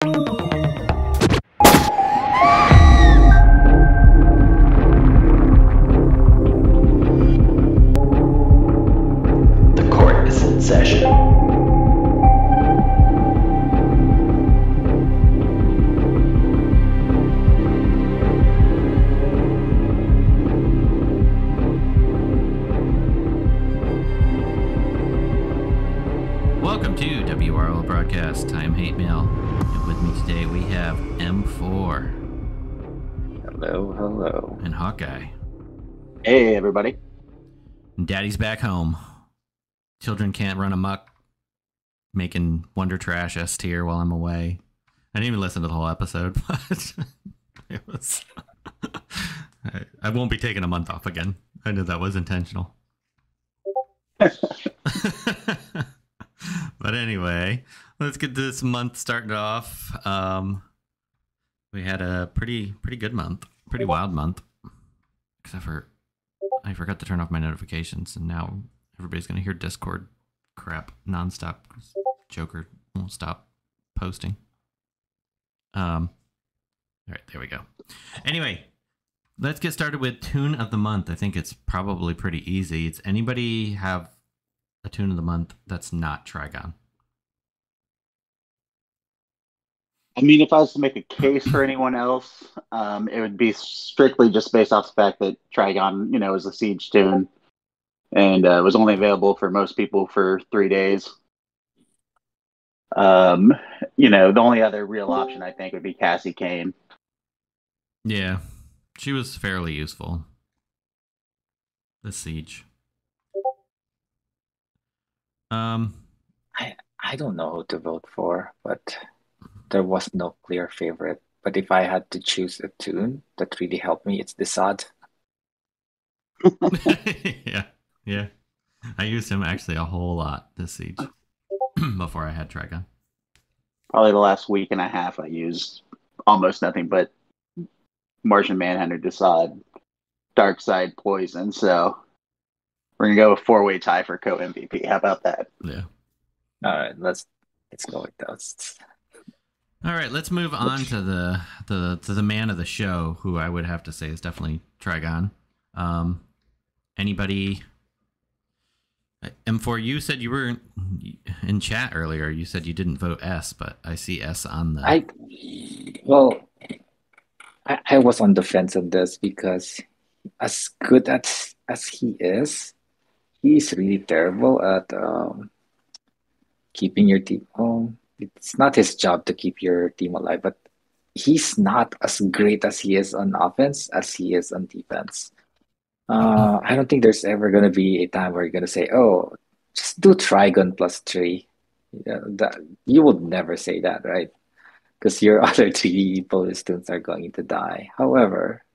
The court is in session. Welcome to WROL Broadcast Time Hate Mail. And with me today we have M4 Hello. and Hawkeye. Hey, everybody. And Daddy's back home. Children can't run amok making Wonder Trash S tier while I'm away. I didn't even listen to the whole episode, but it was... I won't be taking a month off again. I knew that was intentional. But anyway, let's get this month started off. We had a pretty good month, pretty wild month. Except for I forgot to turn off my notifications, and now everybody's gonna hear Discord crap nonstop. Joker won't stop posting. All right, there we go. Anyway, let's get started with Toon of the Month. I think it's probably pretty easy. It's anybody have a Toon of the Month that's not Trigon? I mean, if I was to make a case for anyone else, it would be strictly just based off the fact that Trigon, is a siege toon and was only available for most people for 3 days. The only other real option I think would be Cassie Kane. Yeah, she was fairly useful. The siege. I don't know who to vote for, but there was no clear favorite. But if I had to choose a toon that really helped me, it's Desad. yeah. I used him actually a whole lot this siege before I had Trigon. Probably the last week and a half I used almost nothing but Martian Manhunter, Desad, Dark Side, Poison. So we're gonna go a 4-way tie for co-MVP. How about that? Yeah. All right, let's go with those. All right, let's move on to the man of the show, who I would have to say is definitely Trigon. Anybody? M4, you said you were in chat earlier. You said you didn't vote S, but I see S on the. I was on the fence on this because as good as he is, he's really terrible at keeping your team. It's not his job to keep your team alive, but he's not as great as he is on offense as he is on defense. I don't think there's ever going to be a time where you're going to say, "Oh, just do Trigon +3." You would never say that, right? Because your other 3 bonus tunes are going to die. However,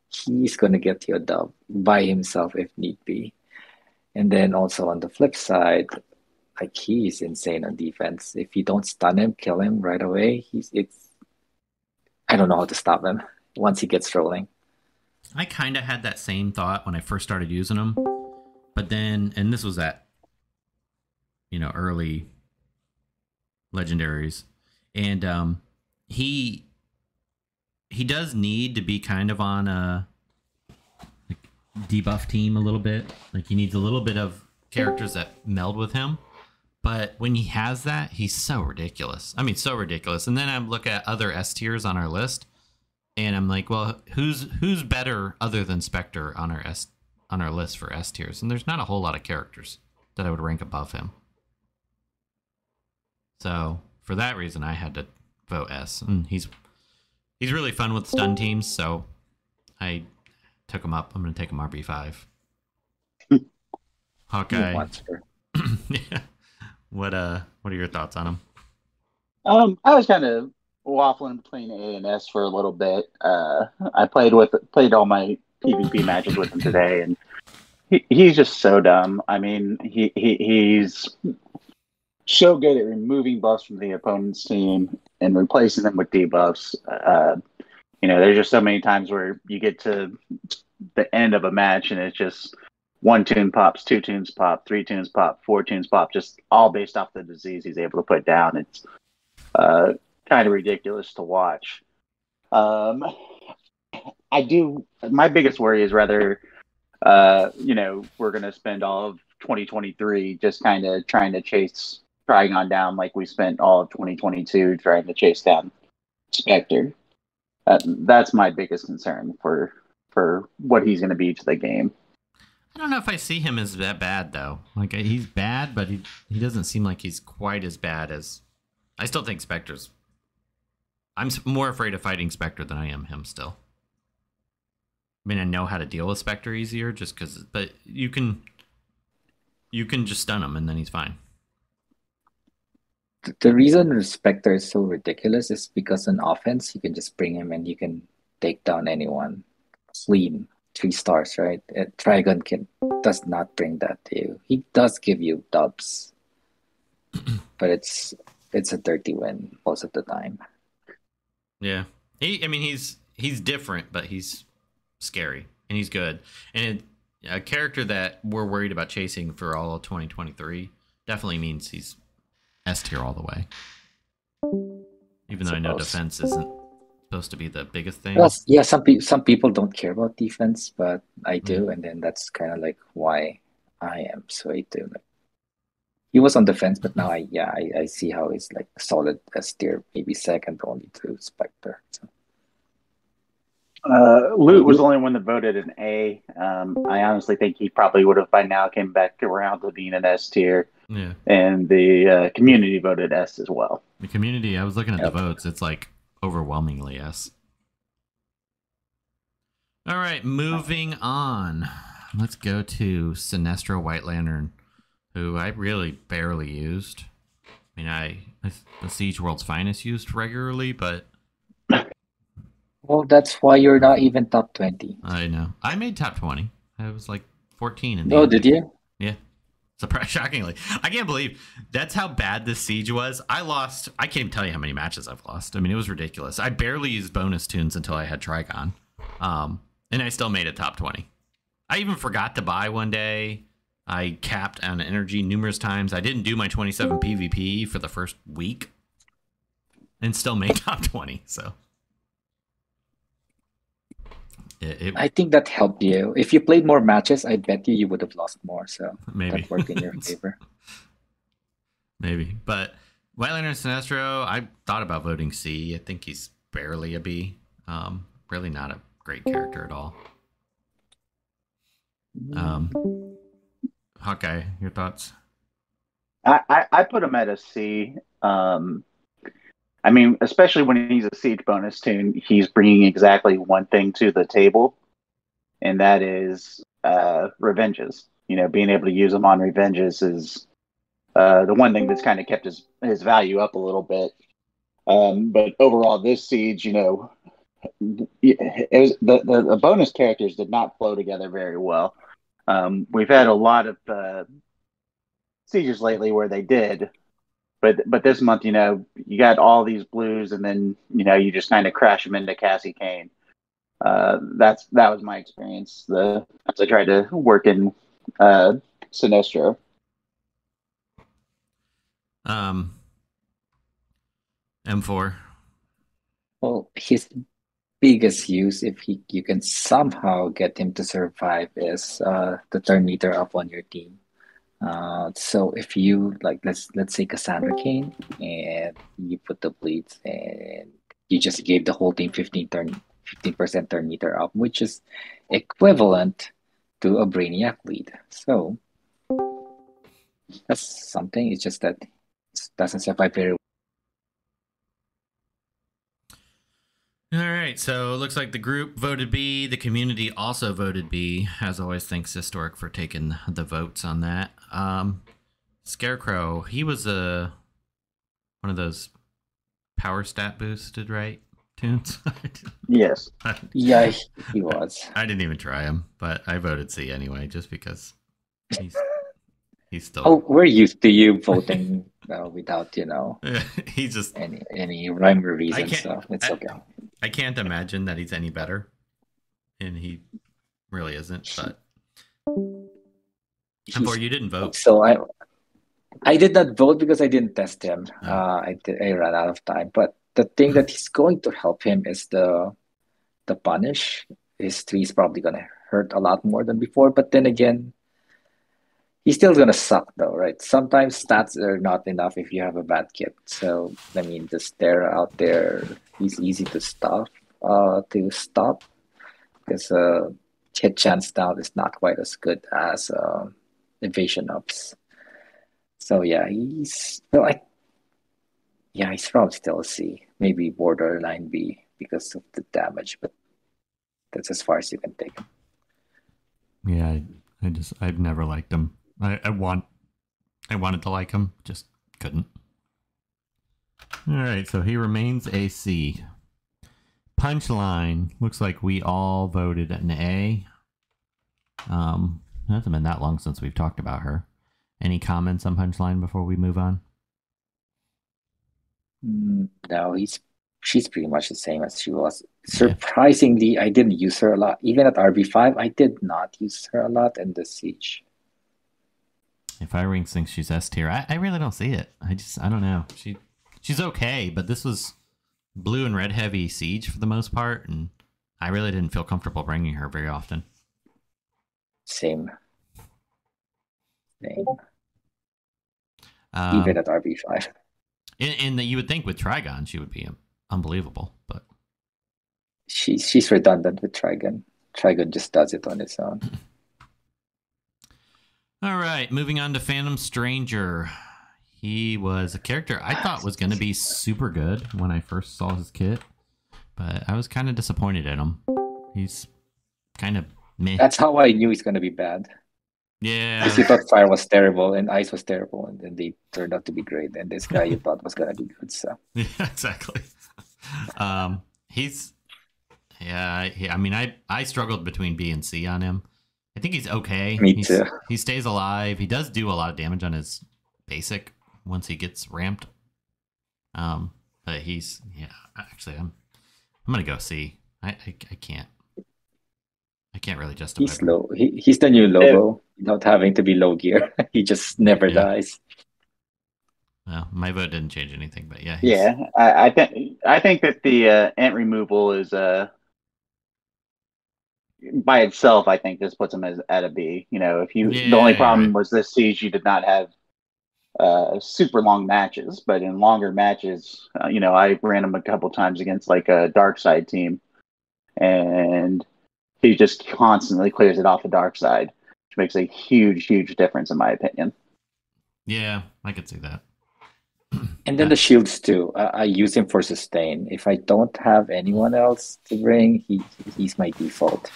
he's going to get you a dub by himself if need be. And then also on the flip side, like he's insane on defense. If you don't stun him, kill him right away, I don't know how to stop him once he gets rolling. I kind of had that same thought when I first started using him, but then, and this was at, early legendaries, and he does need to be kind of on a debuff team a little bit. Like he needs a little bit of characters that meld with him. But when he has that, he's so ridiculous. I mean, so ridiculous. And then I look at other S tiers on our list, and I'm like, well, who's better other than Spectre on our list for S tiers? And there's not a whole lot of characters that I would rank above him. So for that reason, I had to vote S. And he's really fun with stun teams, so I took him up. I'm going to take him RB5. Hawkeye. Yeah. What are your thoughts on him? I was kind of waffling between A and S for a little bit. I played all my PvP matches with him today, and he's just so dumb. I mean, he's so good at removing buffs from the opponent's team and replacing them with debuffs. There's just so many times where you get to the end of a match and it's just 1 toon pops, 2 toons pop, 3 toons pop, 4 toons pop, just all based off the disease he's able to put down. It's kind kind of ridiculous to watch. My biggest worry is whether, we're going to spend all of 2023 just kind of trying to chase Trigon down like we spent all of 2022 trying to chase down Spectre. That's my biggest concern for what he's going to be to the game. I don't know if I see him as that bad though. Like he's bad, but he doesn't seem like he's quite as bad as. I still think Spectre's. I'm more afraid of fighting Spectre than I am him still. I mean, I know how to deal with Spectre easier just because, but you can just stun him and then he's fine. The reason Spectre is so ridiculous is because on offense, you can just bring him and you can take down anyone clean. 3 stars, right? Trigon does not bring that to you. He does give you dubs, but it's a dirty win most of the time. Yeah, he's different, but he's scary and he's good. And a character that we're worried about chasing for all of 2023 definitely means he's S tier all the way. Even though I know defense isn't supposed to be the biggest thing. Well, yeah, some people don't care about defense, but I do, and then that's kind of like why I am swayed to. Like, he was on defense, but now I see how he's like solid S tier, maybe second only to Spectre. So. Loot was the only one that voted an A. I honestly think he probably would have by now came back around to being an S tier. Yeah, and the community voted S as well. The community, I was looking at the votes. It's like overwhelmingly S. All right, moving on. Let's go to Sinestro White Lantern, who I really barely used. I mean, the Siege World's Finest used regularly, but... Well, that's why you're not even top 20. I know. I made top 20. I was like 14 in the Oh, end. did you? Yeah. Shockingly. I can't believe that's how bad this siege was. I can't even tell you how many matches I've lost. I mean, it was ridiculous. I barely used bonus tunes until I had Trigon. And I still made it top 20. I even forgot to buy one day. I capped on energy numerous times. I didn't do my 27 PvP for the first week and still made top 20. So I think that helped you. If you played more matches, I bet you would have lost more. So maybe that worked in your favor. Maybe. But White Lantern Sinestro, I thought about voting C. I think he's barely a B. Really not a great character at all. Hawkeye, your thoughts? I put him at a C. I mean, especially when he's a siege bonus toon, he's bringing exactly one thing to the table, and that is revenges. You know, being able to use them on revenges is the one thing that's kind of kept his value up a little bit. But overall, this siege, you know, it was the bonus characters did not flow together very well. We've had a lot of sieges lately where they did. But this month, you know, you got all these blues, and then you know you just kind of crash them into Cassie Kane. That was my experience. As I tried to work in Sinestro. M4. Well, his biggest use, if you can somehow get him to survive, is the turn meter up on your team. So if you like, let's say Cassandra Kane, and you put the bleeds, and you just gave the whole team 15% turn meter up, which is equivalent to a Brainiac lead. So that's something. It's just that it doesn't survive very well. All right, so it looks like the group voted B. The community also voted B. As always, thanks Historic for taking the votes on that. Scarecrow, he was one of those power stat boosted, right? Tunes? Yes. Yeah, he was. I didn't even try him, but I voted C anyway, just because he's still... Oh, we're used to you voting without, you know, he's just any rhyme or reason, so it's okay. I can't imagine that he's any better, and he really isn't. But M4, you didn't vote, so I did not vote because I didn't test him. I ran out of time, but the thing that is going to help him is the punish. His three is probably gonna hurt a lot more than before, but then again, he's still gonna suck though, right? Sometimes stats are not enough if you have a bad kit. So I mean, the stare out there, he's easy to stop. Because hit chance down is not quite as good as evasion ups. So yeah, he's probably still a C, maybe borderline B because of the damage, but that's as far as you can take him. Yeah, I've never liked him. I wanted to like him, just couldn't. All right, so he remains a C. Punchline, looks like we all voted an A. It hasn't been that long since we've talked about her. Any comments on Punchline before we move on? No, she's pretty much the same as she was. Surprisingly, I didn't use her a lot. Even at RB5, I did not use her a lot in the Siege. If I rank thinks she's S tier, I really don't see it. I don't know. She's okay, but this was blue and red heavy Siege for the most part, and I really didn't feel comfortable bringing her very often. Same. Even at RB5. In that you would think with Trigon she would be unbelievable, but she's redundant with Trigon. Trigon just does it on its own. All right, moving on to Phantom Stranger. He was a character I thought was going to be super good when I first saw his kit, but I was kind of disappointed in him. He's kind of meh. That's how I knew he's going to be bad. Yeah. Because you thought Fire was terrible and Ice was terrible, and then they turned out to be great. And this guy you thought was going to be good. So yeah, exactly. I struggled between B and C on him. I think he's okay. Me too. He stays alive. He does do a lot of damage on his basic once he gets ramped. But actually I'm gonna go C. I can't really justify. He's low. He's the new Lobo, without having to be low gear. He just never dies. Well, my vote didn't change anything, but yeah. I think that the ant removal is by itself. I think this puts him at a B. You know, the only problem was this Siege you did not have super long matches, but in longer matches, I ran him a couple times against like a dark side team, and he just constantly clears it off the dark side, which makes a huge, huge difference in my opinion. Yeah, I could see that. And then the shields too. I use him for sustain. If I don't have anyone else to bring, he's my default.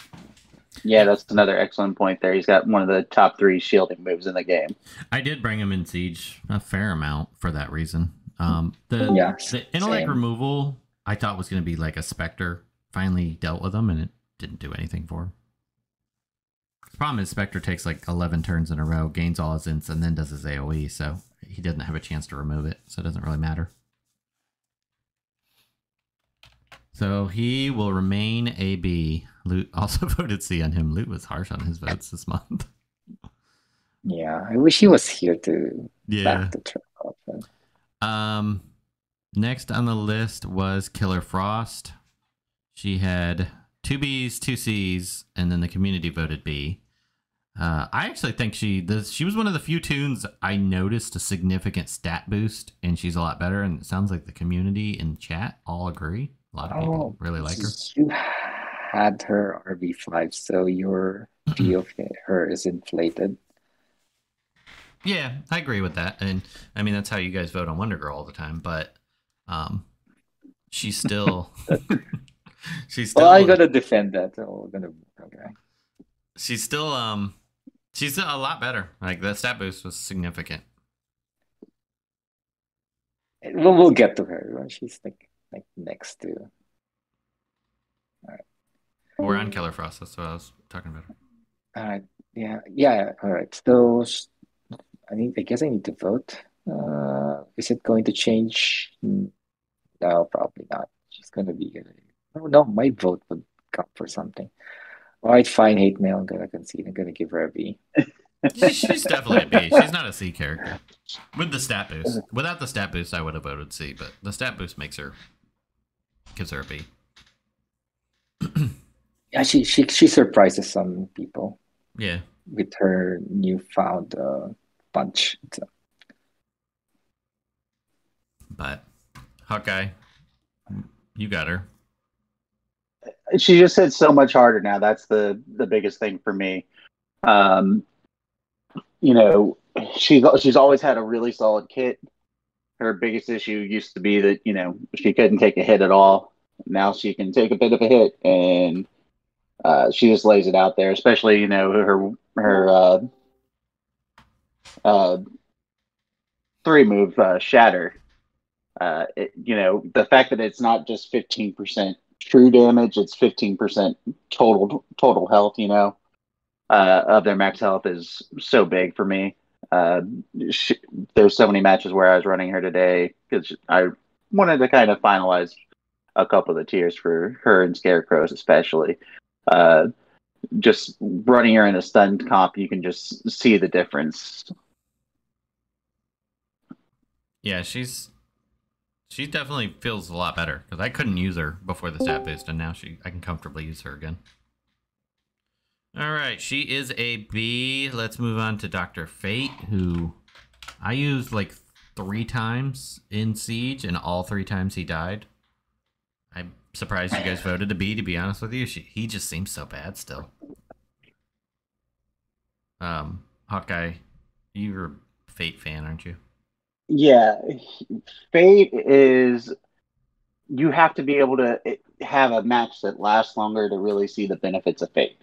Yeah, that's another excellent point there. He's got one of the top 3 shielding moves in the game. I did bring him in Siege a fair amount for that reason. The intellect removal I thought was going to be like a Spectre. Finally dealt with him, and it didn't do anything for him. The problem is Spectre takes like 11 turns in a row, gains all his ints, and then does his AoE, so he doesn't have a chance to remove it, so it doesn't really matter. So he will remain a B. Loot also voted C on him. Loot was harsh on his votes this month. Yeah, I wish he was here to back the track up. Next on the list was Killer Frost. She had 2 Bs, 2 Cs, and then the community voted B. I actually think she was one of the few toons I noticed a significant stat boost, and she's a lot better. And it sounds like the community in chat all agree. A lot of people really like her. You had her RB5, so your view of her is inflated. Yeah, I agree with that. And I mean, that's how you guys vote on Wonder Girl all the time. But she's still... Well, I gotta defend that. Okay. She's still she's a lot better. Like the stat boost was significant. We'll get to her. She's like next to. All right. We're on Killer Frost. That's what I was talking about. All right. Yeah. All right. So I guess I need to vote. Is it going to change? No, probably not. She's gonna be. No, my vote would count for something. All right, fine, hate mail. I'm gonna concede. I'm gonna give her a B. She's definitely a B. She's not a C character. With the stat boost. Without the stat boost, I would have voted C, but the stat boost makes her gives her a B. Yeah, she surprises some people Yeah. with her newfound punch. But Hawkeye, you got her. She just hits so much harder now. That's the biggest thing for me. Um, you know, she's always had a really solid kit. Her biggest issue used to be that, she couldn't take a hit at all. Now she can take a bit of a hit, and she just lays it out there. Especially, her uh, 3-move shatter. The fact that it's not just 15% true damage, it's 15% total health. Of their max health is so big for me. Uh, there's so many matches where I was running her today because I wanted to kind of finalize a couple of the tiers for her and Scarecrows, especially. Just running her in a stunned comp, you can just see the difference. Yeah, she definitely feels a lot better because I couldn't use her before the stat boost, and now I can comfortably use her again. All right, she is a B. Let's move on to Dr. Fate, who I used like 3 times in Siege, and all 3 times he died. I'm surprised you guys voted a B, to be honest with you. He just seems so bad still. Hawkeye, you're a Fate fan, aren't you? Yeah, Fate is. You have to be able to have a match that lasts longer to really see the benefits of Fate.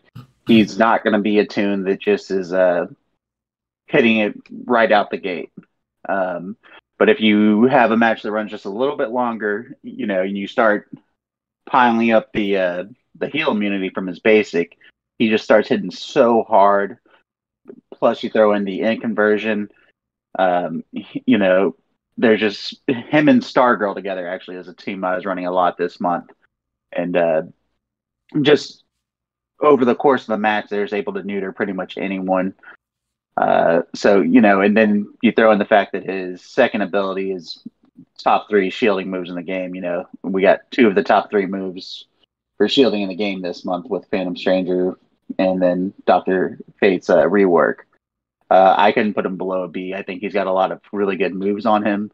He's not going to be a toon that just is hitting it right out the gate. But if you have a match that runs just a little bit longer, and you start piling up the heal immunity from his basic, he just starts hitting so hard. Plus, you throw in the inconversion. They're just him and Stargirl together. Actually, as a team, I was running a lot this month, and just over the course of the match, they're able to neuter pretty much anyone. And then you throw in the fact that his second ability is top 3 shielding moves in the game. We got 2 of the top 3 moves for shielding in the game this month with Phantom Stranger and then Dr. Fate's rework. I couldn't put him below a B. I think he's got a lot of really good moves on him.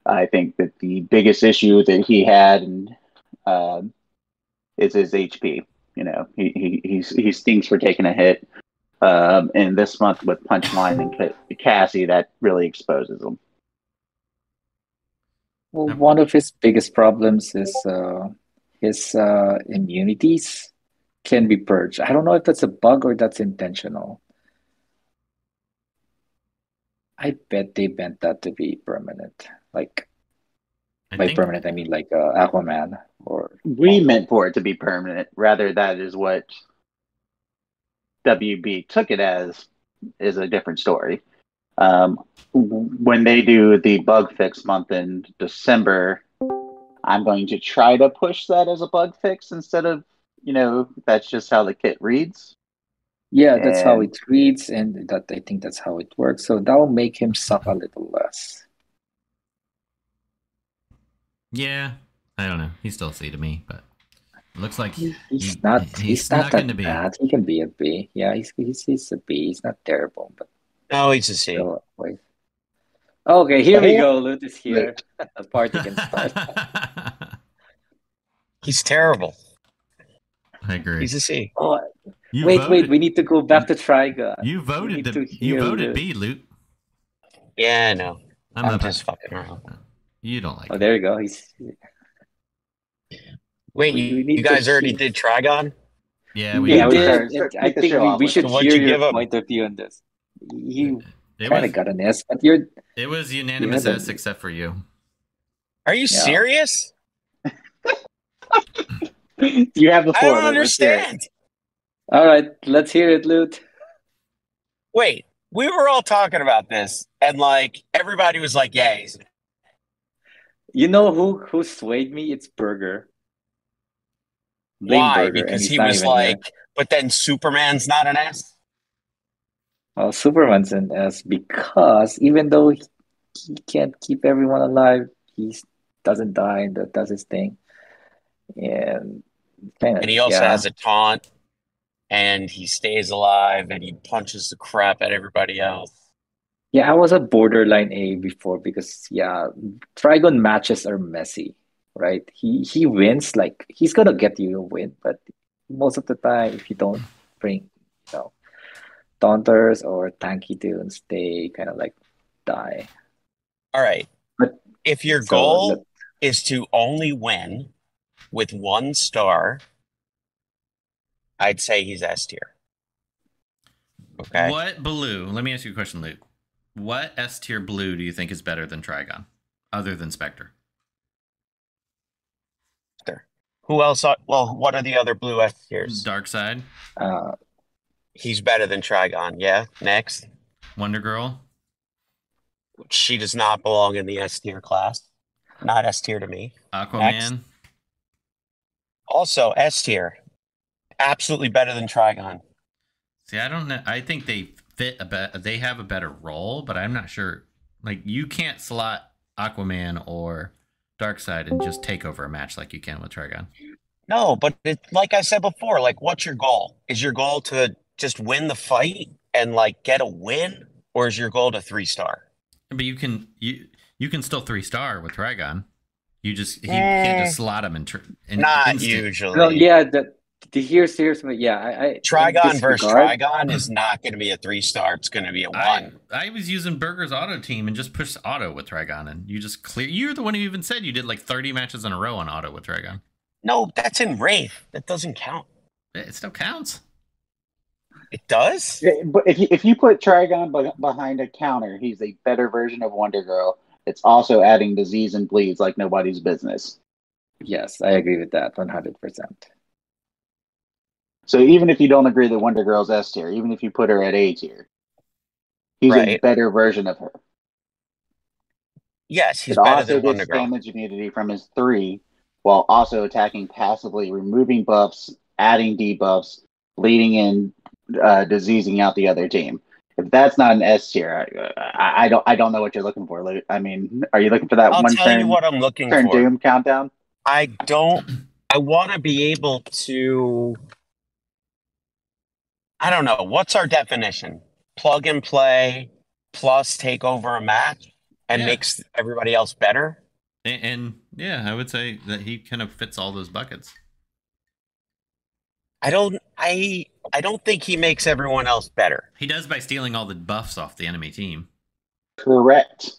I think that the biggest issue that he had is his HP. He stinks for taking a hit. And this month with Punchline and Cassie, that really exposes him. Well, one of his biggest problems is his immunities can be purged. I don't know if that's a bug or that's intentional. I bet they meant that to be permanent. Like, permanent, I mean like Aquaman or... We meant for it to be permanent. Rather, that is what WB took it as, is a different story. When they do the bug fix month in December, I'm going to try to push that as a bug fix instead of, that's just how the kit reads. Yeah, that's how it reads, and I think that's how it works. So that will make him suck a little less. Yeah, I don't know. He's still a C to me, but it looks like he's not that bad. He can be a B. Yeah, he's a B. He's not terrible, but no, he's a C. Okay, here we go. Loot is here. The party can start. He's terrible. I agree. He's a C. Oh, wait. We need to go back to Trigon. You voted B, Loot. Yeah, I know. I'm just fucking around. You don't like. Oh, there you go. Wait, you guys already did Trigon? Yeah, we did. I think we should hear your point of view on this. You kind of got an S, but it was unanimous S except for you. Are you serious? You have the floor. I don't understand. All right, let's hear it, Loot. Wait, we were all talking about this, and everybody was like, "Yeah." You know who swayed me? It's Burger. Why? Burger, because he was like, but then Superman's not an S? Well, Superman's an S because even though he can't keep everyone alive, he doesn't die and that does his thing. and kind of And he also yeah. has a taunt, and he stays alive, and he punches the crap at everybody else. Yeah, I was a borderline A before because yeah, Trigon matches are messy, right? He wins, like he's gonna get you a win, but most of the time if you don't bring, you know, taunters or tanky tunes, they kind of like die. All right. But If your so goal is to only win with 1 star, I'd say he's S tier. Okay. What blue? Let me ask you a question, Luke. What S tier blue do you think is better than Trigon, other than Spectre? Who else? Well, what are the other blue S tiers? Dark Side, uh He's better than Trigon. Yeah. Next. Wonder Girl. She does not belong in the S tier class. Not S tier to me. Next. Aquaman. Also S tier. Absolutely better than Trigon. See, I don't know. I think they fit they have a better role, but I'm not sure. Like, you can't slot Aquaman or Darkseid and just take over a match like you can with Trigon. No, but like I said before, like, what's your goal? Is your goal to just win the fight and like get a win, or is your goal to 3-star? But you can still 3-star with Trigon. You can't just slot him in Not instant. usually. well, yeah, here's yeah, I in Trigon this versus regard, Trigon is not going to be a 3-star. It's going to be a 1. I was using Burger's auto team and just pushed auto with Trigon, and you just clear. You're the one who even said you did like 30 matches in a row on auto with Trigon. No, that's in Wraith. That doesn't count. It still counts. It does? Yeah, but if you put Trigon behind a counter, he's a better version of Wonder Girl. It's also adding disease and bleeds like nobody's business. yes, I agree with that 100%. So even if you don't agree that Wonder Girl's S tier, even if you put her at A tier, he's a Right. better version of her. Yes, he's It better also than Wonder gets Girl. damage immunity from his 3, while also attacking passively, removing buffs, adding debuffs, bleeding in, diseasing out the other team. If that's not an S tier, I don't know what you're looking for. I mean, are you looking for that I'll one tell you turn what I'm looking turn for. doom countdown? I want to be able to, I don't know, what's our definition? Plug and play plus take over a match and Yeah. makes everybody else better? And yeah, I would say that he kind of fits all those buckets. I don't think he makes everyone else better. He does by stealing all the buffs off the enemy team. Correct.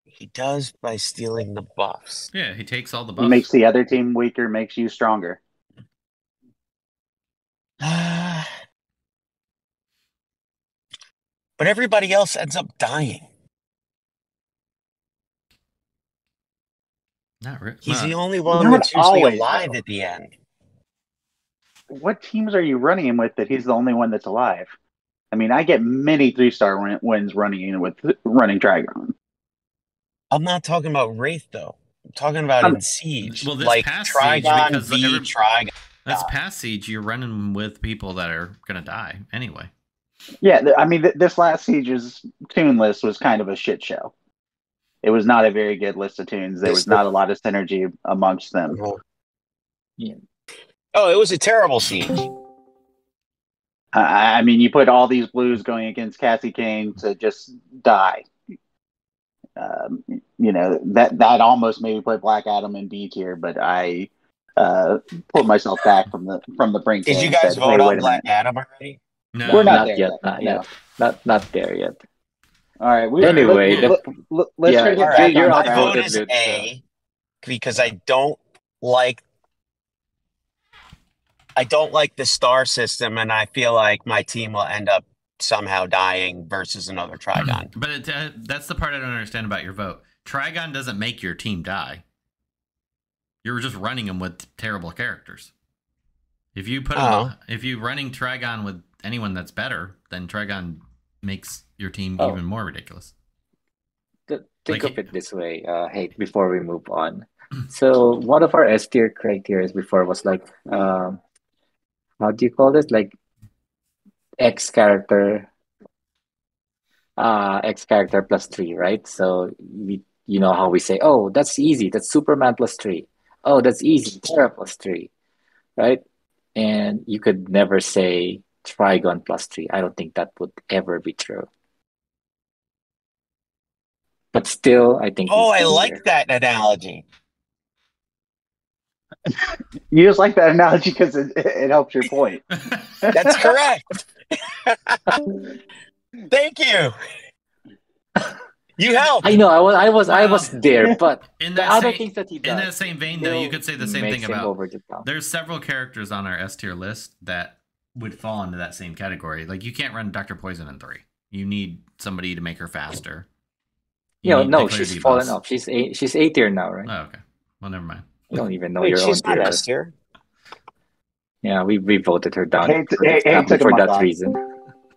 He does by stealing the buffs. Yeah, he takes all the He buffs. makes the other team weaker, makes you stronger. But everybody else ends up dying. Not really. He's the only one Not that's usually always, alive though. at the end. What teams are you running him with that he's the only one that's alive? I mean, I get many 3-star wins running Trigon. I'm not talking about Wraith, though. I'm talking about in Siege. Well, this like past Siege, Trigon because v. Trigon. That's past Siege. You're running with people that are gonna die anyway. Yeah, I mean, this last Siege's tune list was kind of a shit show. It was not a very good list of tunes. There was not a lot of synergy amongst them. Yeah. Oh, it was a terrible Siege. I mean, you put all these blues going against Cassie Kane to just die. You know, that almost made me put Black Adam in B tier, but I pulled myself back from the brink. Did you and guys said, vote "Hey, on wait a Black minute. Adam already? No, We're not Not there yet, yet. not No. yet. Not there yet. All right. Anyway, let's yeah, try to get All back right, you're on my track. vote outvoted, is Luke, A because I don't like the star system, and I feel like my team will end up somehow dying versus another Trigon. But that's the part I don't understand about your vote. Trigon doesn't make your team die. You're just running them with terrible characters. If you put if you running Trigon with anyone that's better, then Trigon makes your team even more ridiculous. Think of it this way. Hey, before we move on, so one of our S tier criteria before was like, how do you call this? Like X character, X character plus 3, right? So you know how we say, oh, that's easy. That's Superman plus 3. oh, that's easy, Terra +3, right? And you could never say Trigon +3. I don't think that would ever be true. But still, I think Oh, he's I easier. like that analogy. You just like that analogy because it helps your point. That's correct. Thank you. You helped. I know, I was Well, there, but in the that other same things that he in does, that same vein, though, you still could say the same makes thing him about. over the top. There's several characters on our S tier list that would fall into that same category. Like you can't run Dr. Poison in 3. You need somebody to make her faster. You Yeah, need no, to clear she's debuffs. fallen off. She's A tier now, right? Oh, okay. Well, never mind. You don't even know Wait, your own she's not tier S list. tier. Yeah, we voted her down Hey, exactly took a for month that off. reason.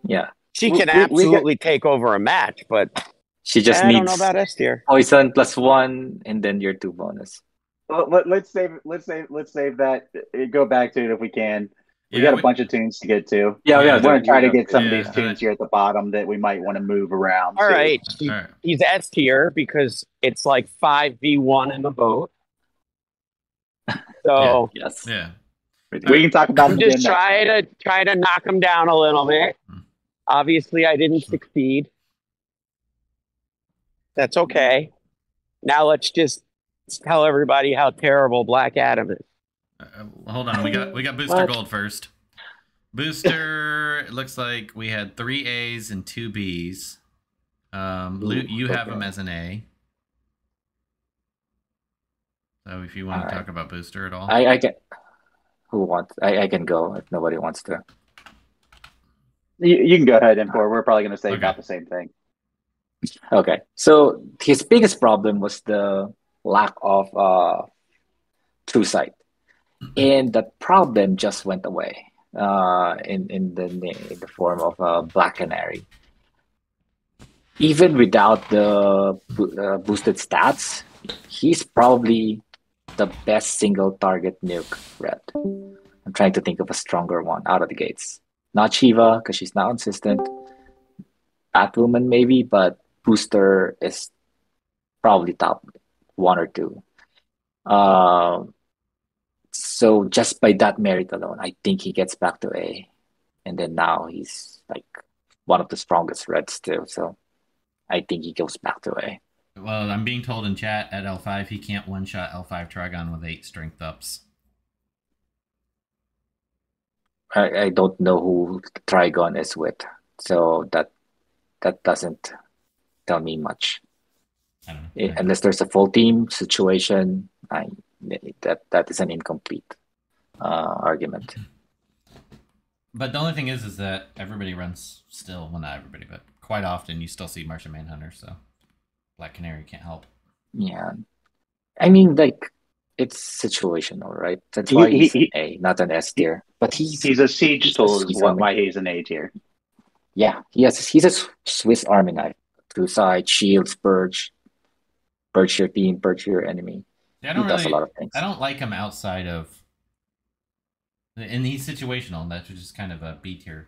Yeah, She We- can we- we absolutely take over a match, but she just I don't know needs about S tier. poison +1 and then your 2 bonus. Well, let's save that. Go back to it if we can. We Yeah, got a bunch of tunes to get to. Yeah, Yeah. I want to try to get some of Yeah, these tunes here at the bottom that we might want to move around. All too. right, All right. he's S tier because it's like 5v1 in the vote. So Yes. Yeah. We can talk about I'm them just again. try to knock him down a little bit. Hmm. Obviously, I didn't succeed. That's okay. Now let's just tell everybody how terrible Black Adam is. Hold on, we got Booster What? Gold first. Booster, it looks like we had 3 A's and 2 B's. Luke, you have him as an A. So if you want to Alright. talk about Booster at all. I can. Who wants? I can go if nobody wants to. You can go ahead, Impor. We're probably going to say Okay. about the same thing. Okay, so his biggest problem was the lack of true sight, and that problem just went away in the form of Black Canary. Even without the boosted stats, he's probably the best single target nuke red. I'm trying to think of a stronger one out of the gates. Not Shiva, because she's not consistent. Batwoman maybe, but Booster is probably top 1 or 2. So just by that merit alone, I think he gets back to A. And then now he's like one of the strongest reds too. So I think he goes back to A. Well, I'm being told in chat at L5 he can't one-shot L5 Trigon with 8 strength ups. I don't know who Trigon is with, so that doesn't tell me much. I don't know. Unless there's a full team situation, that is an incomplete argument. But the only thing is that everybody runs still. Well, not everybody, but quite often you still see Martian Manhunter, so Black Canary can't help. Yeah, I mean, like it's situational, right? That's why he's an A, not an S tier. But He's a siege tool, is why he's an A tier. Yeah, he's a Swiss Army knife. Two sides, shields, purge your team, purge your enemy. Yeah, He does a lot of things. I don't like him outside of. And he's situational, and that's just kind of a B tier.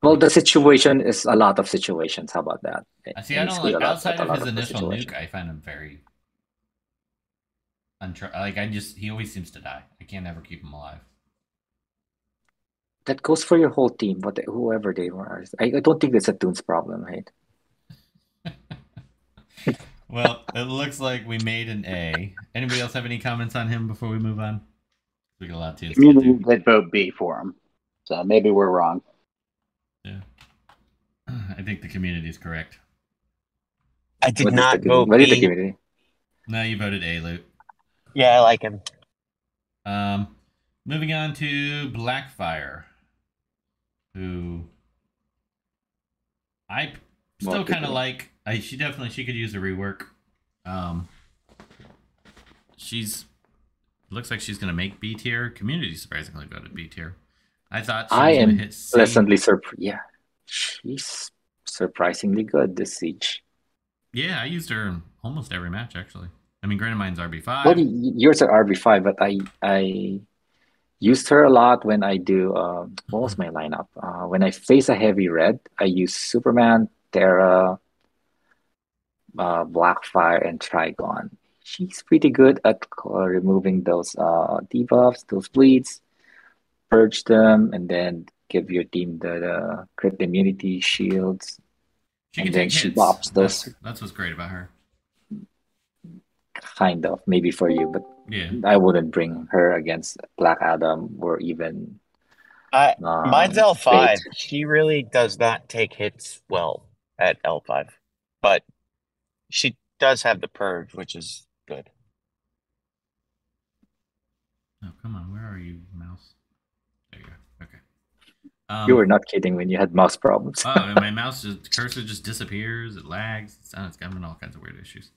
Well, the situation is a lot of situations. How about that? I see. I don't like outside of his initial nuke. I find him very. He always seems to die. I can't ever keep him alive. That goes for your whole team, whoever they were. I don't think it's a Toon's problem, right? Well, it looks like we made an A. Anybody else have any comments on him before we move on? We got a lot of tunes. Community did vote B for him, so maybe we're wrong. Yeah, I think the community is correct. I did not vote What is the B. community? No, you voted A, Luke. Yeah, I like him. Moving on to Blackfire, who I still kind of like. She could use a rework. Looks like she's gonna make B tier. Community surprisingly voted B tier. I thought she was gonna hit C. Pleasantly surprised. Yeah, she's surprisingly good this siege. Yeah, I used her in almost every match actually. I mean, granted, mine's RB5. Well, yours are RB5, but I used her a lot when I do. What was my lineup? When I face a heavy red, I use Superman, Terra, Blackfire, and Trigon. she's pretty good at removing those debuffs, those bleeds, purge them, and then give your team the crit immunity shields, She can and then take she hits. bops those That's what's great about her. kind of maybe for you, but Yeah. I wouldn't bring her against Black Adam or even Mine's Fate. L5. She really does not take hits well at L5, but she does have the purge, which is good. Oh, come on. Where are you, mouse? There you go. Okay. You were not kidding when you had mouse problems. Oh, my mouse cursor just disappears. It lags. It's having all kinds of weird issues.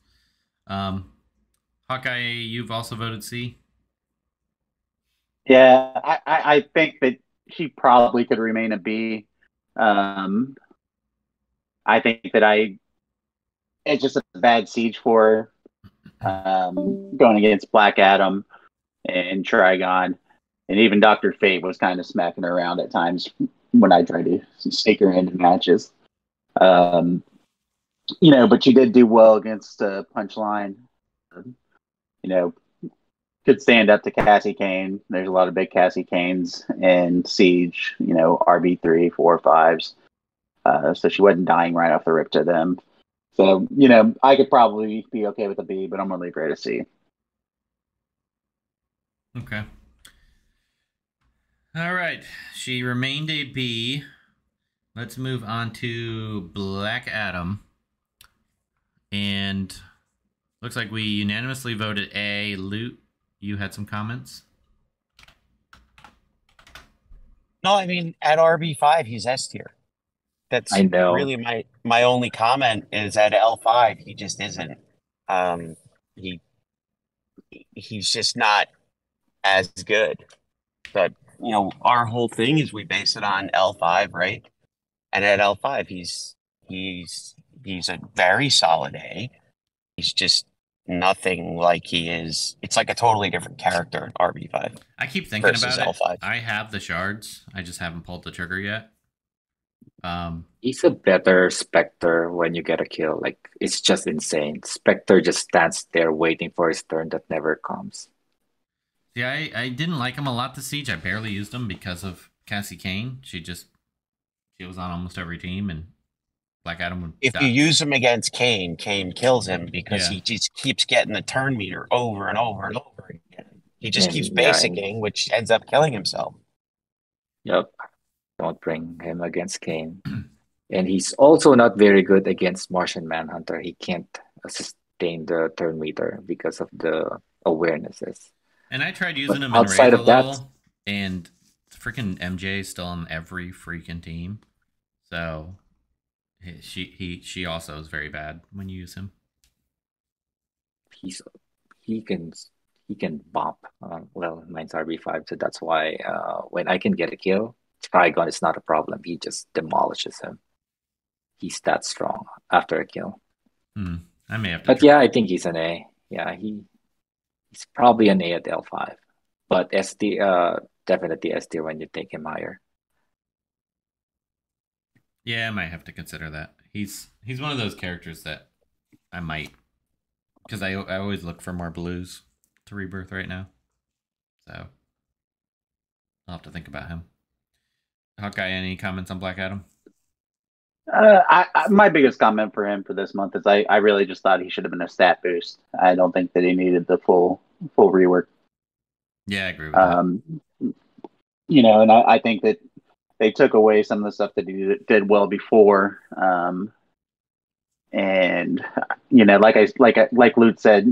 Hawkeye, you've also voted C. Yeah, I think that she probably could remain a B. I think that it's just a bad siege for her, going against Black Adam and Trigon, and even Dr. Fate was kind of smacking her around at times when I tried to stake her into matches. But she did do well against Punchline. You know, could stand up to Cassie Kane. There's a lot of big Cassie Kanes in Siege, RB3, 4, 5s. So she wasn't dying right off the rip to them. So, I could probably be okay with a B, but I'm going to leave her at a C. Okay. All right. She remained a B. Let's move on to Black Adam. And looks like we unanimously voted A. Loot, you had some comments? No, I mean at RB5 he's S tier. That's I know. really my only comment is at L5 he just isn't. He he's just not as good. But our whole thing is we base it on L5, right? And at L5 he's a very solid A. He's just nothing like he is. It's like a totally different character in RB5. I keep thinking versus about it. L5. I have the shards. I just haven't pulled the trigger yet. He's a better Spectre when you get a kill. Like, it's just insane. Spectre just stands there waiting for his turn that never comes. Yeah, I didn't like him a lot this siege. I barely used him because of Cassie Kane. She was on almost every team, and Black Adam would If die. you use him against Kane, Kane kills him because he just keeps getting the turn meter over and over and over again. He just keeps basicking, which ends up killing himself. Yep. Don't bring him against Kane. And he's also not very good against Martian Manhunter. He can't sustain the turn meter because of the awarenesses. And I tried using But him in outside Raid a of that- little, and freaking MJ is still on every freaking team. So she also is very bad when you use him. He can bump. Well, mine's RB5, so that's why when I can get a kill, Trigon is not a problem. He just demolishes him. He's that strong after a kill. I may have to. But yeah, I think he's an A. Yeah, he's probably an A at L5. But SD, definitely S tier when you take him higher. Yeah, I might have to consider that. He's one of those characters that I might, because I always look for more blues to rebirth right now. So I'll have to think about him. Hawkeye, any comments on Black Adam? My biggest comment for him for this month is I really just thought he should have been a stat boost. I don't think that he needed the full rework. Yeah, I agree with that. And I think that they took away some of the stuff that he did well before. And like Lute said,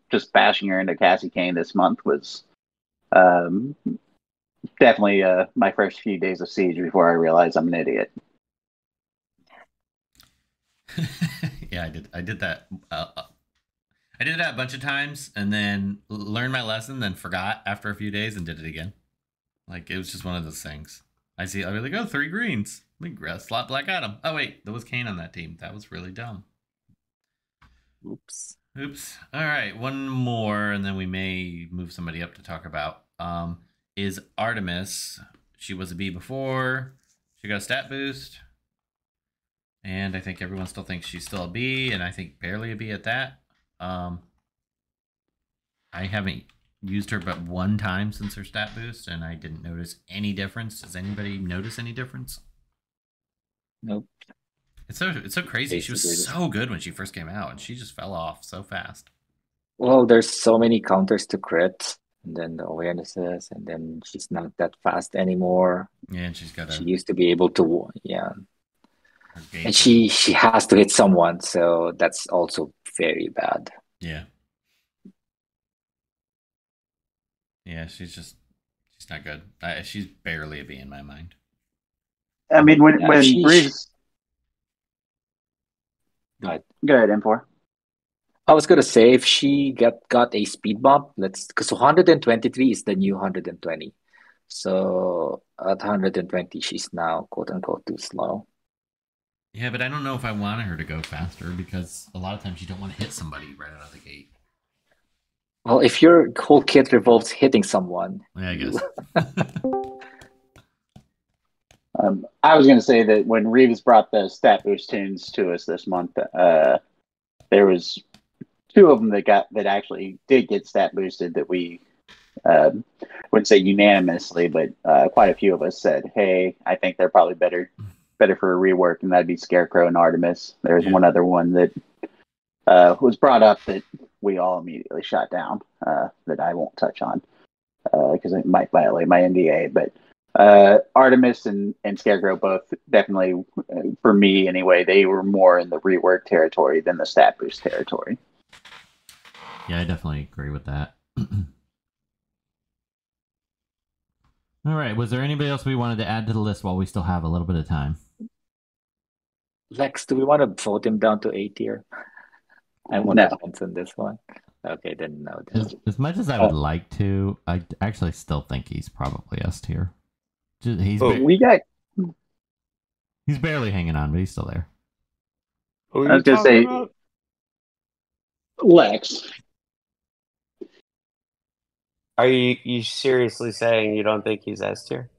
just bashing her into Cassie Kane this month was definitely my first few days of Siege before I realized I'm an idiot. Yeah, I did that. I did that a bunch of times, and then learned my lesson, then forgot after a few days, and did it again. Like, it was just one of those things. I'll be like, oh, 3 greens. Let me slot Black Adam. Oh wait, there was Kane on that team. That was really dumb. Oops. All right, one more, and then we may move somebody up to talk about. Is Artemis. She was a B before. She got a stat boost. And I think everyone still thinks she's still a B, and I think barely a B at that. I haven't used her but one time since her stat boost, and I didn't notice any difference. Does anybody notice any difference? Nope. It's so crazy. She was Basically, so good when she first came out, and she just fell off so fast. well, there's so many counters to crit, and then the awarenesses, and then she's not that fast anymore. Yeah, and she's got She a used to be able to, yeah, her and gauge. she has to hit someone, so that's also very bad. Yeah. Yeah, she's not good. She's barely a B in my mind. I mean, when Yeah, she- Reeves, Go ahead. go ahead, M4. I was gonna say if she got a speed bump, because 123 is the new 120. So at 120, she's now quote unquote too slow. Yeah, but I don't know if I want her to go faster because a lot of times you don't want to hit somebody right out of the gate. Well, if your whole kit revolves hitting someone, Yeah, I guess. I was going to say that when Reeves brought the stat boost tunes to us this month, there was two of them that actually did get stat boosted that we wouldn't say unanimously, but quite a few of us said, "Hey, I think they're probably better for a rework," and that'd be Scarecrow and Artemis. There's Yeah. one other one that was brought up that we all immediately shot down that I won't touch on because it might violate my NDA, but. Artemis and Scarecrow both definitely, for me anyway, they were more in the rework territory than the stat boost territory. Yeah, I definitely agree with that. All right. Was there anybody else we wanted to add to the list while we still have a little bit of time? Lex, do we want to vote him down to A tier? I want to mention this one. Okay, then no. As much as I would like to, I actually still think he's probably S tier. He's barely hanging on, but he's still there. I was going to say, Lex. Are you seriously saying you don't think he's S tier?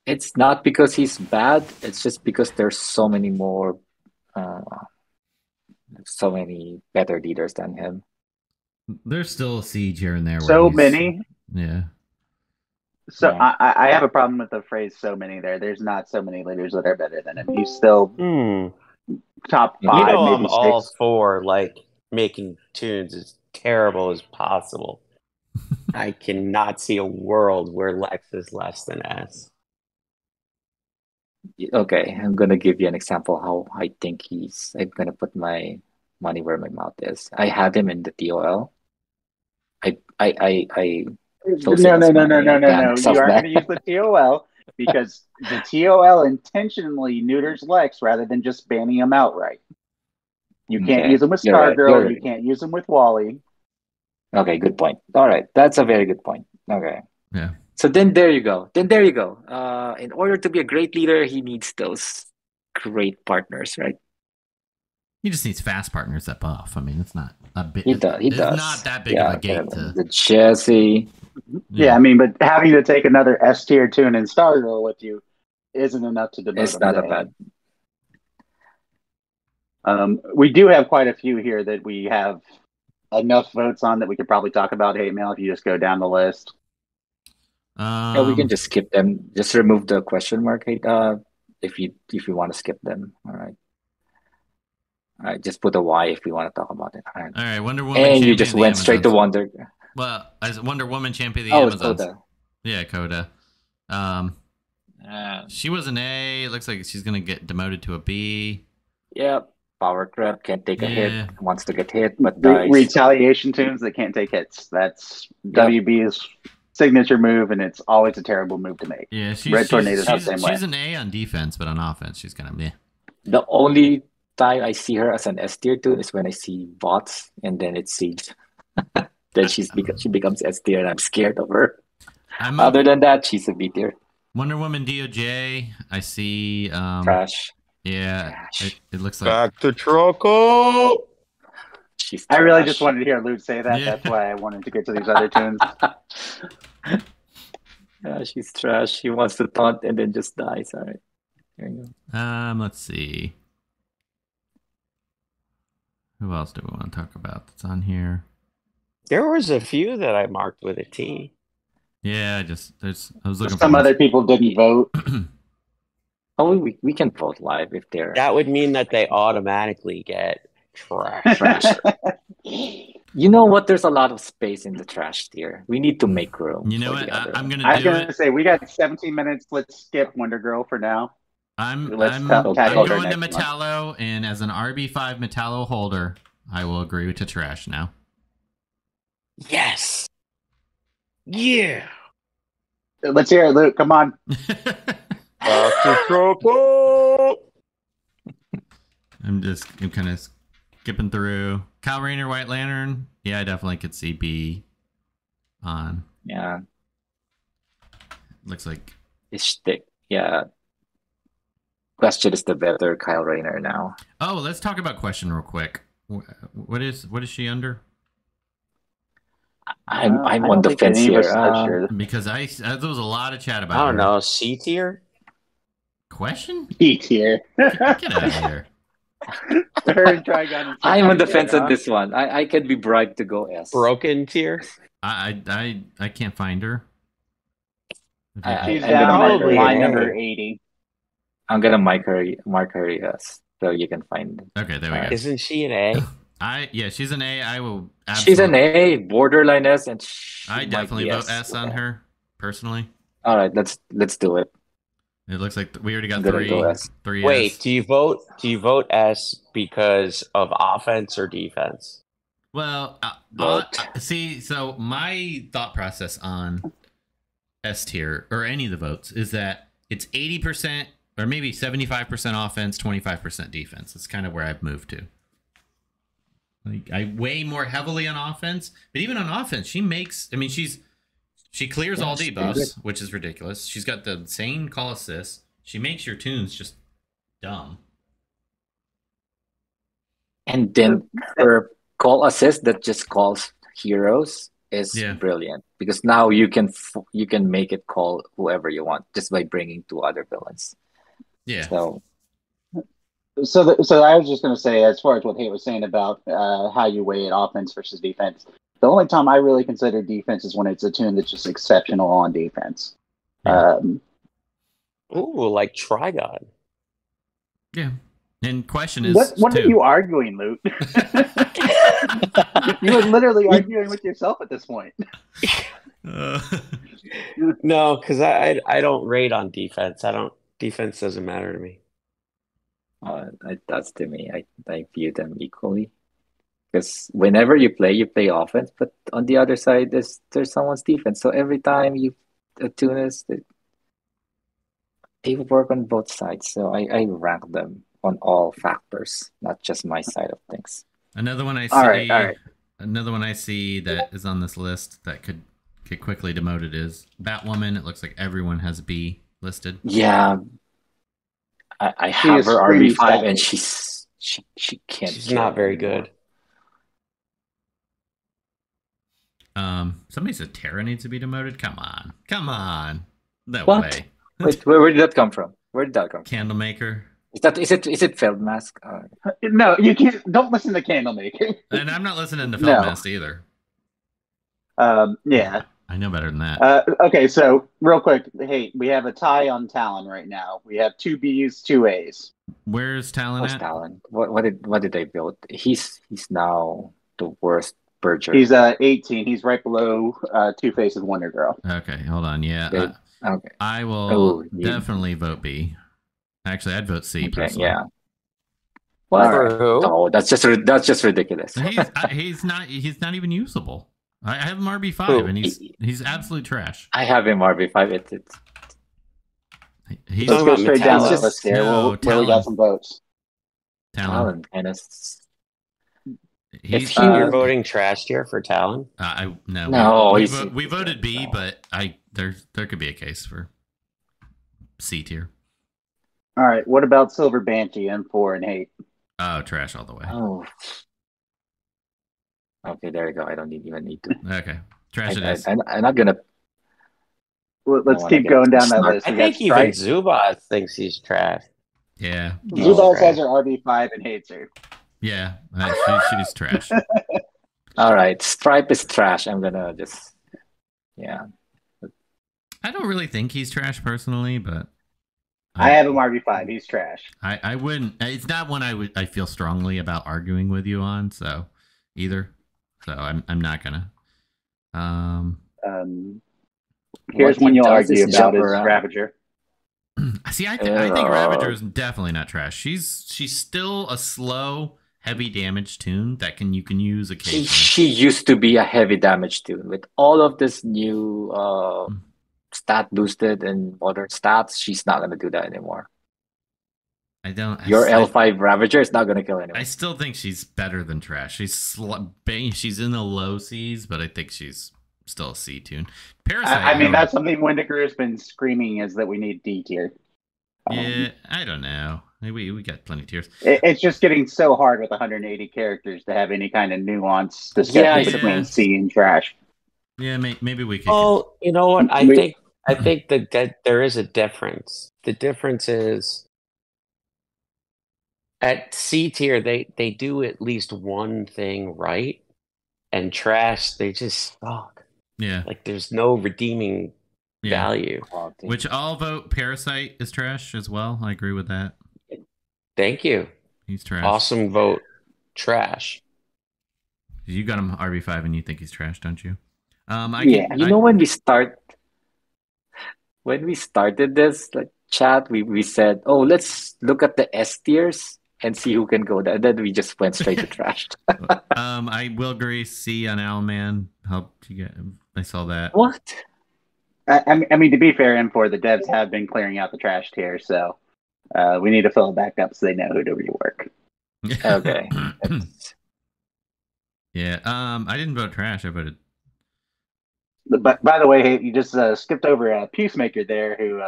It's not because he's bad. It's just because there's so many more, so many better leaders than him. There's still a siege here and there. So many. Yeah. So Yeah. I have a problem with the phrase "so many." There's not so many leaders that are better than him. He's still top 5. You know, maybe I'm 6. all for like making tunes as terrible as possible. I cannot see a world where Lex is less than S. Okay, I'm gonna give you an example how I think he's. I'm gonna put my money where my mouth is. I had him in the TOL. I chose him as my No. You Panic are going to Softman. use the TOL because the TOL intentionally neuters Lex rather than just banning him outright. You can't Okay, use him with you're right, Stargirl. you're You right. can't use him with Wally. Okay, good point. All right, that's a very good point. Okay. Yeah. So then there you go. In order to be a great leader, he needs those great partners, right? He just needs fast partners that buff. I mean, it's not a bit. He does. It's not that big of a gate to. The Jesse. Yeah, I mean, but having to take another S tier tune and Stargirl with you isn't enough to demote It's him. not a bad. We do have quite a few here that we have enough votes on that we could probably talk about hate mail if you just go down the list. Yeah, we can just skip them. Just remove the question mark. If you want to skip them, all right. All right, just put a Y if you want to talk about it. All right, Wonder Woman. And Champion you just of the went straight to Amazons. Wonder. Well, as Wonder Woman champion of the Oh, it's Amazons. Coda. Yeah, Coda. She was an A. It looks like she's gonna get demoted to a B. Yep. Power crap, can't take a Yeah. hit, wants to get hit, but dies. Retaliation tunes that can't take hits. That's WB's signature move, and it's always a terrible move to make. Yeah, Red Tornado's the same way. She's an A on defense, but on offense, she's kind of meh. The only time I see her as an S tier tune is when I see bots, and then it's Siege. Then she becomes S tier, and I'm scared of her. Other than that, she's a B tier. Wonder Woman DOJ. I see. Trash. Yeah, Trash. it looks like. Back to Troco. She's I really trash. just wanted to hear Luke say that. Yeah. That's why I wanted to get to these other tunes. Yeah, she's trash. She wants to taunt and then just dies. All right. There you go. Let's see. Who else do we want to talk about that's on here? There was a few that I marked with a T. Yeah, I was looking for Some ones. other people didn't vote. Oh, we can vote live if they're That would mean that they automatically get trash. trash. You know what? There's a lot of space in the trash tier. We need to make room. You know for what? the other I'm one. gonna I was do gonna it. say we got 17 minutes. Let's skip Wonder Girl for now. Let's I'm tackle I'm her going to next month. Metallo, and as an RB5 Metallo holder, I will agree to trash now. Yes. Yeah. Let's hear it, Luke. Come on. I'm kind of skipping through. Kyle Rayner, White Lantern. Yeah, I definitely could see B on. Yeah, Looks like yeah. Question is the better Kyle Rayner now. Oh, let's talk about question real quick. What is she under? I'm I on don't the think fence any of here. us touched her. Because there was a lot of chat about I don't her. know. C tier? Question? E tier. Get out of here. Her and Trigon. and I'm on the Trigon, fence huh? on this one. I can be bribed to go S. Broken tier? I can't find her. She's I'm gonna down mark at probably line an number A. 80. I'm gonna mark her yes, so you can find it. Okay, there we go. Isn't she an A? Yeah, she's an A. I will. She's an A, borderline S, and I definitely vote S on her personally. All right, let's do it. It looks like we already got I'm gonna three. go S. Three. Wait, S. do you vote S because of offense or defense? Well, Vote. see, so my thought process on S tier or any of the votes is that it's 80% or maybe 75% offense, 25% defense. It's kind of where I've moved to. Like I weigh more heavily on offense, but even on offense, she clears all she's debuffs, which is ridiculous. She's got the insane call assist. She makes your tunes just dumb. And then her call assist that just calls heroes is Yeah. brilliant because now you can make it call whoever you want just by bringing two other villains. Yeah. So So I was just going to say, as far as what Hate was saying about how you weigh it offense versus defense, the only time I really consider defense is when it's a tune that's just exceptional on defense. Yeah. Ooh, like Trigon. Yeah. And question is, What are you arguing, Luke? You are literally arguing with yourself at this point. No, because I don't rate on defense. Defense doesn't matter to me. that's to me. I view them equally because whenever you play offense, but on the other side, there's someone's defense. So every time you attune us, they work on both sides. So I rank them on all factors, not just my side of things. Another one I see. All right. Another one I see that is on this list that could get quickly demoted is Batwoman. It looks like everyone has B listed. Yeah, I She have is her screaming RB5, stat. and she can't. She's kill not very anymore. good. Somebody said Terra needs to be demoted. Come on, no What? way. Wait, where did that come from? Where did that come from? Candlemaker, Is it Feldmask? No, you can't. Don't listen to Candlemaker. and I'm not listening to No. Feldmast either. Yeah. I know better than that. Okay, so real quick, hey, we have a tie on Talon right now. We have 2 Bs, 2 As. Where's Talon What's at? Talon? What did they build? He's now the worst Berger. He's 18. He's right below Two Faces Wonder Girl. Okay, hold on. Yeah, Okay. Okay. I will Oh, yeah. definitely vote B. Actually, I'd vote C Okay, personally. yeah. What? For who? No, that's just ridiculous. He's not even usable. I have him RB5 Who? and he's absolute trash. I have him RB5. It's He's Let's go about straight down the Metallo? list here. No, Where we Talon. got some votes. Talon. Talon, and He's If You're voting trash tier for Talon? No, we he's- voted B, no. but there could be a case for C tier. All right, what about Silver Banshee, M4, and Hate? Oh, trash all the way. Oh. Okay, there you go. I don't even need to. Okay, trash it is. I'm not gonna. Well, let's wanna keep get going down that smart. list. I We think got even Strike. Zubaz thinks he's trash. Yeah, Zubaz Okay. has her RB5 and hates her. yeah, she's trash. All right, Stripe is trash. I'm gonna just yeah. I don't really think he's trash personally, but I have him RB5. He's trash. I wouldn't. It's not one I feel strongly about arguing with you on. So either. So I'm not gonna. Here's What when he you'll does is argue about jump his around. Ravager. See, I think Ravager is definitely not trash. She's still a slow, heavy damage toon that you can use occasionally. She used to be a heavy damage toon. With all of this new stat boosted and modern stats, she's not gonna do that anymore. Your L5 Ravager is not gonna kill anyone. I still think she's better than trash. She's in the low C's, but I think she's still a C toon. Parasite. I mean, that's something Windiker has been screaming, is that we need D tier. Yeah, I don't know. We got plenty of tiers. It's just getting so hard with 180 characters to have any kind of nuance discussion between C and trash. Yeah, maybe we could. Oh, you know what? I think that there is a difference. The difference is at C tier they do at least one thing right, and trash they just suck. Yeah, like there's no redeeming value. Which I'll vote Parasite is trash as well. I agree with that. Thank you. He's trash. Awesome vote. Trash. You got him RB5 and you think he's trash, don't you? When we started this chat, we said, "Oh, let's look at the S tiers and see who can go there." And then we just went straight to trash. I will agree. C on Owlman. Helped you get. I saw that. What? I mean, to be fair, M4, the devs have been clearing out the trash tier, so we need to fill it back up so they know who to rework. Okay. Yeah. I didn't vote trash. I voted. But by the way, hey, you just skipped over Peacemaker there, who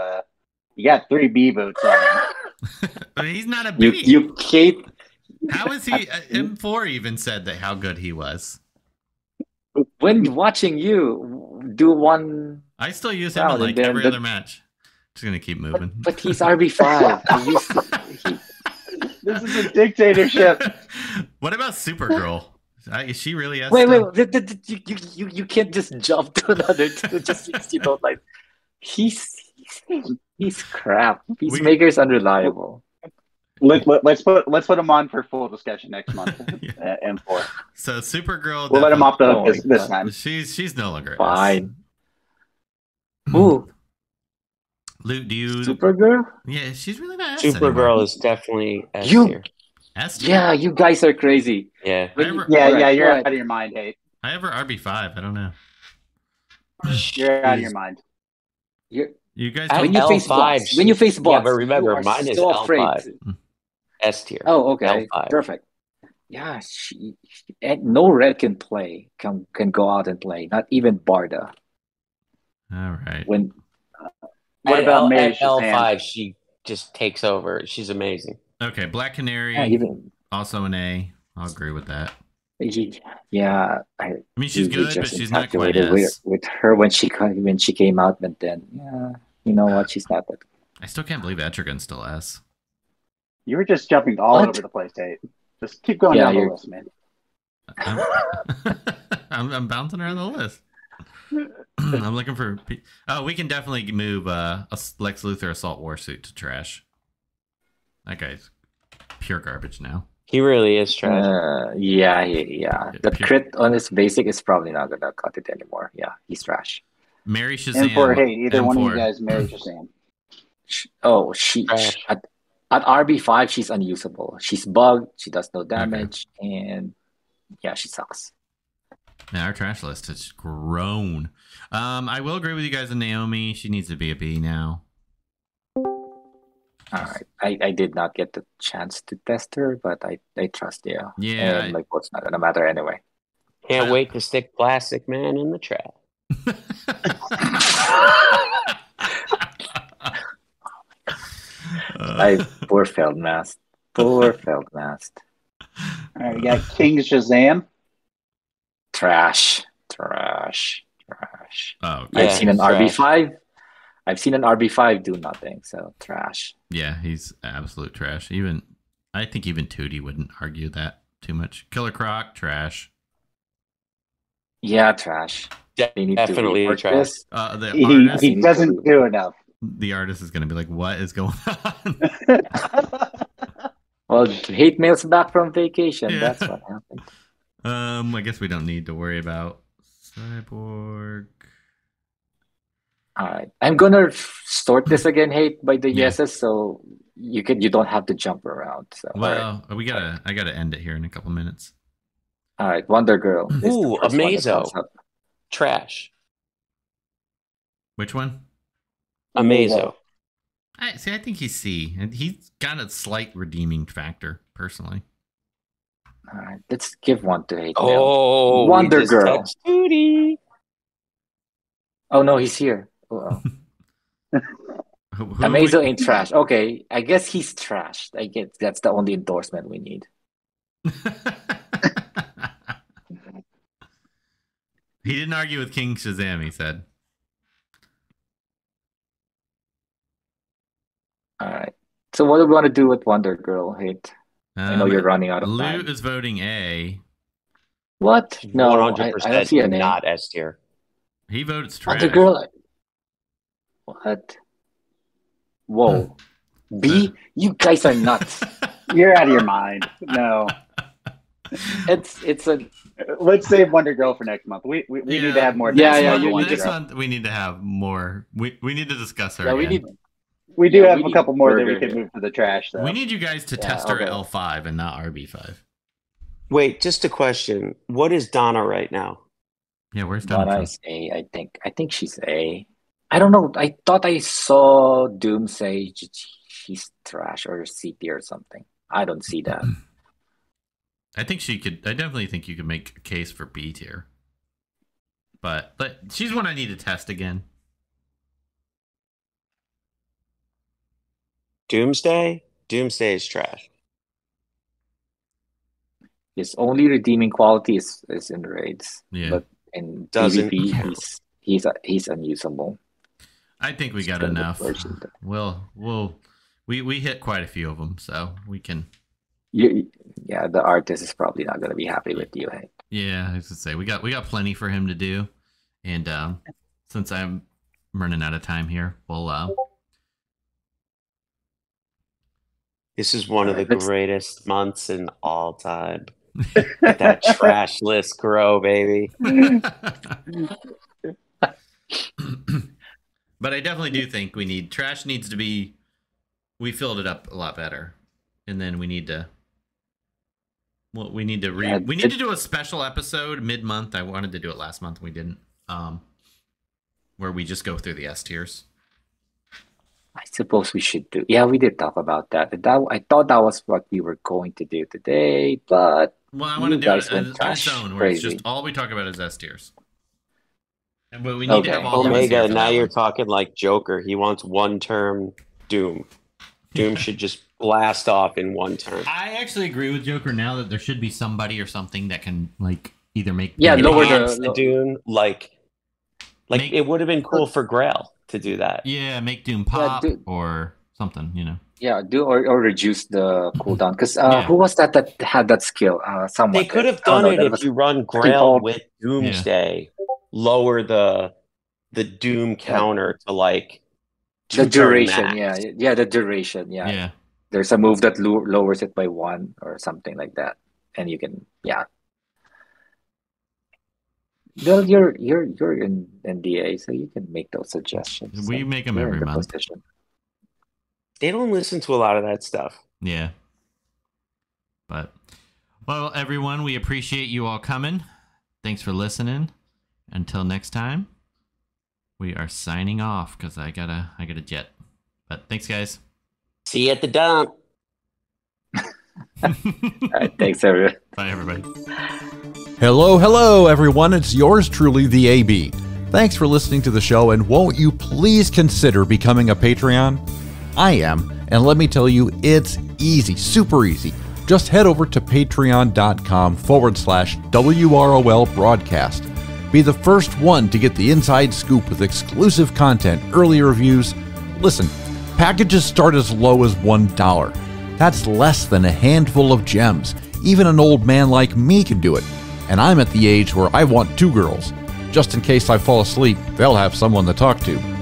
you got 3 B votes on. He's not a B. You can't. How is he? M4 even said that how good he was. When watching you do one, I still use him in like every other match. Just gonna keep moving. But he's RB5. This is a dictatorship. What about Supergirl? Is she really? Wait! You can't just jump to another two just because you don't like. He's crap. Peacemaker's unreliable. Let's put him on for full discussion next month. M4. So Supergirl. We'll let him off the hook this time. She's no longer fine. Who? Luke, do you Supergirl? Yeah, she's really not. Supergirl is definitely S tier. S tier? Yeah, you guys are crazy. Yeah. You're out of your mind, Hate. I have her RB5. I don't know. You're out of your mind. You guys. When you face bots. When you face bots. Yeah, but remember, mine is L5. S tier. Oh, okay. L5. Perfect. Yeah, no red can go out and play. Not even Barda. All right. What about Mary L5? She just takes over. She's amazing. Okay, Black Canary. Also an A. I'll agree with that. Yeah, I mean, she's good, but she's not quite with her when she came out. But then, you know what? She's not that. I still can't believe Etrigan's still S. You were just jumping all over the place, Tate. Just keep going down the list, man. I'm bouncing around the list. I'm looking for. We can definitely move a Lex Luthor Assault Warsuit to trash. That guy's pure garbage now. He really is trash. Yeah. The crit on his basic is probably not gonna cut it anymore. Yeah, he's trash. Mary Shazam. M4 Hate. Either one of you guys marry Shazam. Oh, at RB5, she's unusable. She's bugged. She does no damage, and yeah, she sucks. Yeah, our trash list has grown. I will agree with you guys on Naomi. She needs to be a B now. All right. I did not get the chance to test her, but I trust you. Yeah. And what's not gonna matter anyway. Can't wait to stick Plastic Man in the trap. Poor Feldmast. Poor Feldmast. All right, we got King Shazam. Trash. Oh, yeah, I've seen an RB5. I've seen an RB5 do nothing, so trash. Yeah, he's absolute trash. I think even Tootie wouldn't argue that too much. Killer Croc, trash. Yeah, trash. They need to Definitely report trash. this. The He artist, doesn't do enough. the artist is going to be like, "What is going on?" Well, hate mail's back from vacation. Yeah. That's what happened. I guess we don't need to worry about Cyborg. All right, I'm gonna sort this again, hate by the Yeah. yeses, so you don't have to jump around. So all right, Well, I gotta end it here in a couple minutes. all right, Wonder Girl. Is the Ooh, first one that Amazo. comes up. Trash. Which one? Amazo. I think he's C, and he's got a slight redeeming factor, personally. All right, let's give one to hate mail. Oh, we Wonder just Girl. touched Tootie. Oh no, he's here. Oh, Who Amazo ain't trash. Okay, I guess he's trashed. I guess that's the only endorsement we need. He didn't argue with King Shazam, he said. All right. So what do we want to do with Wonder Girl, hate? I know you're running out of Lou time. is voting A. What? No, I don't 100% see a name. not S tier. He votes trash. Wonder Girl. What? Whoa. B? You guys are nuts. You're out of your mind. No. It's a Let's save Wonder Girl for next month. We need to have more. Yeah, Next month- Wonder next Girl. month we need to have more. We need to discuss her. yeah. We again. need We do Yeah, have we a need couple more that we Burger can here. move to the trash, though. We need you guys to Yeah, test her at okay. L5 and not RB5. Wait, just a question. What is Donna right now? Yeah, where's Donna Donna? is A. I think she's A. I don't know. I thought I saw Doom say she's trash or C tier or something. I don't see that. I think she could. I definitely think you could make a case for B tier. But she's one I need to test again. Doomsday? Doomsday is trash. His only redeeming quality is in raids, Yeah. but in Doesn't PvP count. he's unusable. I think we got It's kind of enough. version. We hit quite a few of them, so we can. Yeah, the artist is probably not going to be happy with you. Hey? Yeah, I was gonna say we got plenty for him to do, and since I'm running out of time here, we'll This is one of the Alright, let's- greatest months in all time. Let that trash list grow, baby. But I definitely do think trash needs to be. We filled it up a lot better, and then we need to. Well, we need to we need to do a special episode mid-month. I wanted to do it last month, we didn't. Where we just go through the S tiers. I suppose we should do. Yeah, we did talk about that. I thought that was what we were going to do today, but Well, I want to you do guys it went on its trash own, where it's crazy. just all we talk about is S tiers. But we need to Okay. have all of us here Omega, for now that you're one. talking like Joker. He wants one term Doom. Doom should just blast off in one turn. I actually agree with Joker now that there should be somebody or something that can like either make Yeah, lower Enhance the- Doom like Make- it would have been cool for Grail to do that. yeah make Doom pop dude. or something, you know. yeah, do or reduce the cooldown. Because Yeah. who was that had that skill? Someone They could did. have done no, it that if was- you run people- Grail with Doomsday, lower the Doom counter to like the 2 turn duration. max. Yeah, the duration. Yeah. Yeah. There's a move that lowers it by 1 or something like that, and you can Well, you're in NDA, so you can make those suggestions. We So make 'em you're every in the month. position. They don't listen to a lot of that stuff. Yeah. But well, everyone, we appreciate you all coming. Thanks for listening. Until next time, we are signing off because I gotta jet. But thanks, guys. See you at the dump. All right, thanks everyone. Bye, everybody. Hello, everyone. It's yours truly, the AB. Thanks for listening to the show, and won't you please consider becoming a Patreon? I am, and let me tell you, it's easy, super easy. Just head over to patreon.com/WROL broadcast. Be the first one to get the inside scoop with exclusive content, early reviews. Listen, packages start as low as $1. That's less than a handful of gems. Even an old man like me can do it. and I'm at the age where I want 2 girls. Just in case I fall asleep, they'll have someone to talk to.